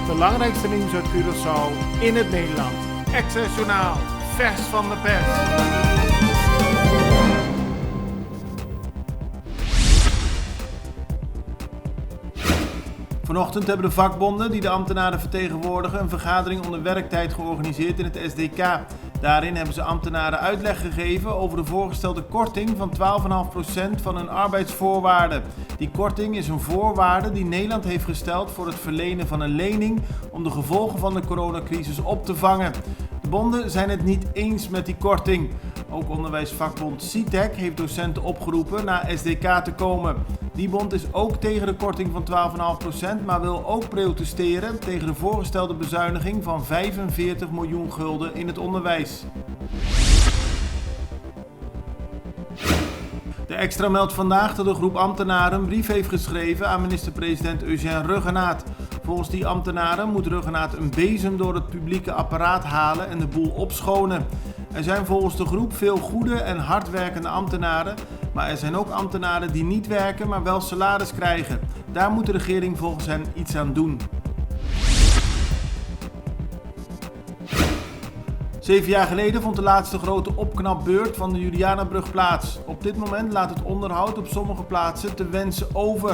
Het belangrijkste nieuws uit Curaçao in het Nederland. Access Journaal, vers van de pers. Vanochtend hebben de vakbonden die de ambtenaren vertegenwoordigen een vergadering onder werktijd georganiseerd in het SDK. Daarin hebben ze ambtenaren uitleg gegeven over de voorgestelde korting van 12,5% van hun arbeidsvoorwaarden. Die korting is een voorwaarde die Nederland heeft gesteld voor het verlenen van een lening om de gevolgen van de coronacrisis op te vangen. De bonden zijn het niet eens met die korting. Ook onderwijsvakbond CITEC heeft docenten opgeroepen naar SDK te komen. Die bond is ook tegen de korting van 12,5%, maar wil ook protesteren tegen de voorgestelde bezuiniging van 45 miljoen gulden in het onderwijs. De Extra meldt vandaag dat de groep ambtenaren een brief heeft geschreven aan minister-president Eugène Ruggenaat. Volgens die ambtenaren moet Ruggenaat een bezem door het publieke apparaat halen en de boel opschonen. Er zijn volgens de groep veel goede en hardwerkende ambtenaren, maar er zijn ook ambtenaren die niet werken, maar wel salaris krijgen. Daar moet de regering volgens hen iets aan doen. 7 jaar geleden vond de laatste grote opknapbeurt van de Julianabrug plaats. Op dit moment laat het onderhoud op sommige plaatsen te wensen over.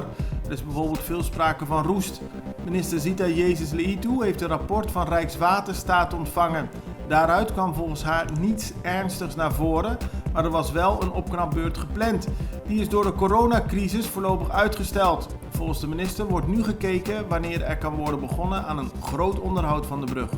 Er is bijvoorbeeld veel sprake van roest. Minister Zita Jezus Leïtou heeft een rapport van Rijkswaterstaat ontvangen. Daaruit kwam volgens haar niets ernstigs naar voren, maar er was wel een opknapbeurt gepland. Die is door de coronacrisis voorlopig uitgesteld. Volgens de minister wordt nu gekeken wanneer er kan worden begonnen aan een groot onderhoud van de brug.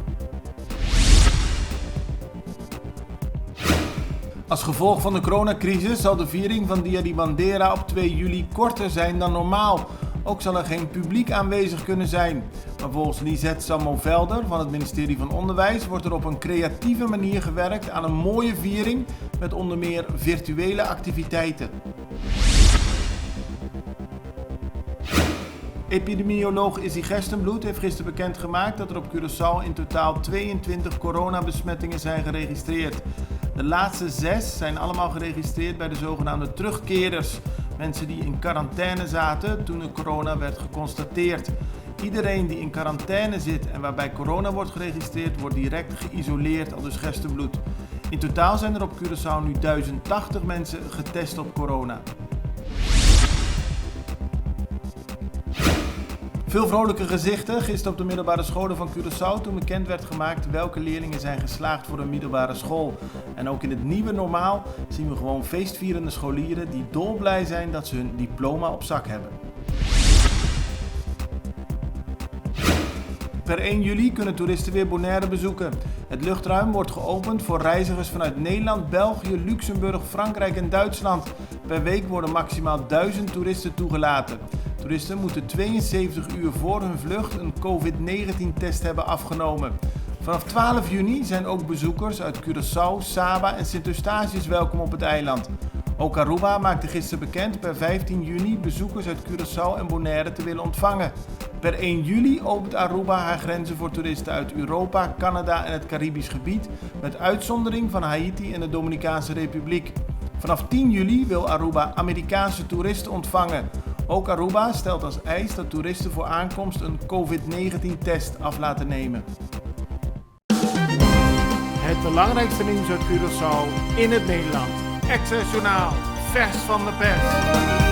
Als gevolg van de coronacrisis zal de viering van Dia di Bandera op 2 juli korter zijn dan normaal. Ook zal er geen publiek aanwezig kunnen zijn. Maar volgens Lisette Sammo-Velder van het ministerie van Onderwijs wordt er op een creatieve manier gewerkt aan een mooie viering met onder meer virtuele activiteiten. Epidemioloog Izzy Gerstenbloed heeft gisteren bekendgemaakt dat er op Curaçao in totaal 22 coronabesmettingen zijn geregistreerd. De laatste 6 zijn allemaal geregistreerd bij de zogenaamde terugkeerders. Mensen die in quarantaine zaten toen de corona werd geconstateerd. Iedereen die in quarantaine zit en waarbij corona wordt geregistreerd, wordt direct geïsoleerd, aldus Gerstenbloed. In totaal zijn er op Curaçao nu 1080 mensen getest op corona. Veel vrolijke gezichten gisteren op de middelbare scholen van Curaçao toen bekend werd gemaakt welke leerlingen zijn geslaagd voor een middelbare school. En ook in het nieuwe normaal zien we gewoon feestvierende scholieren die dolblij zijn dat ze hun diploma op zak hebben. Per 1 juli kunnen toeristen weer Bonaire bezoeken. Het luchtruim wordt geopend voor reizigers vanuit Nederland, België, Luxemburg, Frankrijk en Duitsland. Per week worden maximaal 1000 toeristen toegelaten. Toeristen moeten 72 uur voor hun vlucht een COVID-19-test hebben afgenomen. Vanaf 12 juni zijn ook bezoekers uit Curaçao, Saba en Sint-Eustatius welkom op het eiland. Ook Aruba maakte gisteren bekend per 15 juni bezoekers uit Curaçao en Bonaire te willen ontvangen. Per 1 juli opent Aruba haar grenzen voor toeristen uit Europa, Canada en het Caribisch gebied, met uitzondering van Haiti en de Dominicaanse Republiek. Vanaf 10 juli wil Aruba Amerikaanse toeristen ontvangen. Ook Aruba stelt als eis dat toeristen voor aankomst een COVID-19-test af laten nemen. Het belangrijkste nieuws uit Curaçao in het Nederland. Access Journaal, vers van de pers.